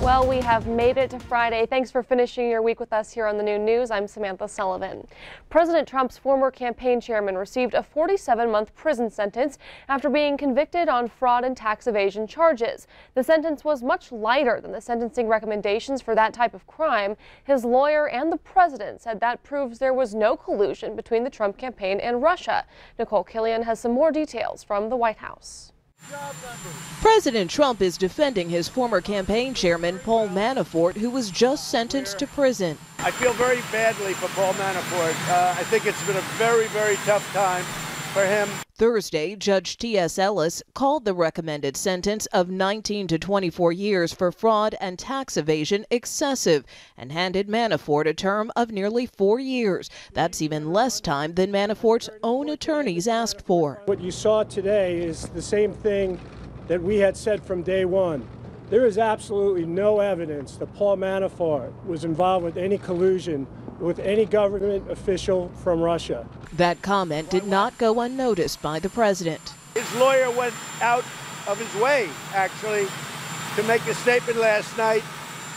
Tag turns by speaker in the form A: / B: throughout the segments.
A: Well, we have made it to Friday. Thanks for finishing your week with us here on the Noon News. I'm Samantha Sullivan. President Trump's former campaign chairman received a 47-month prison sentence after being convicted on fraud and tax evasion charges. The sentence was much lighter than the sentencing recommendations for that type of crime. His lawyer and the president said that proves there was no collusion between the Trump campaign and Russia. Nicole Killian has some more details from the White House.
B: President Trump is defending his former campaign chairman, Paul Manafort, who was just sentenced to prison.
C: I feel very badly for Paul Manafort. I think it's been a very, very tough time for him.
B: Thursday, Judge T.S. Ellis called the recommended sentence of 19 to 24 years for fraud and tax evasion excessive and handed Manafort a term of nearly 4 years. That's even less time than Manafort's own attorneys asked for.
D: What you saw today is the same thing that we had said from day one. There is absolutely no evidence that Paul Manafort was involved with any collusion with any government official from Russia.
B: That comment did not go unnoticed by the president.
C: His lawyer went out of his way, actually, to make a statement last night.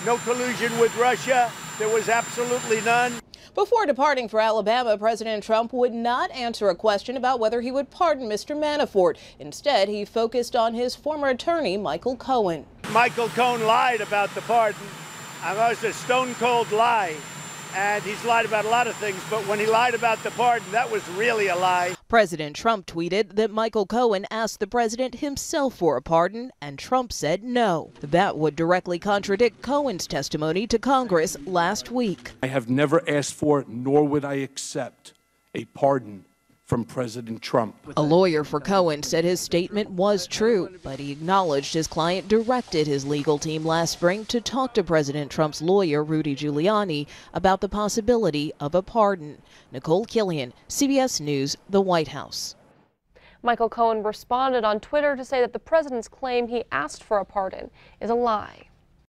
C: No collusion with Russia. There was absolutely none.
B: Before departing for Alabama, President Trump would not answer a question about whether he would pardon Mr. Manafort. Instead, he focused on his former attorney, Michael Cohen.
C: Michael Cohen lied about the pardon. That was a stone-cold lie. And he's lied about a lot of things, but when he lied about the pardon, that was really a lie.
B: President Trump tweeted that Michael Cohen asked the president himself for a pardon, and Trump said no. That would directly contradict Cohen's testimony to Congress last week.
E: I have never asked for, nor would I accept, a pardon from President Trump.
B: A lawyer for Cohen said his statement was true, but he acknowledged his client directed his legal team last spring to talk to President Trump's lawyer, Rudy Giuliani, about the possibility of a pardon. Nicole Killian, CBS News, the White House.
A: Michael Cohen responded on Twitter to say that the president's claim he asked for a pardon is a lie.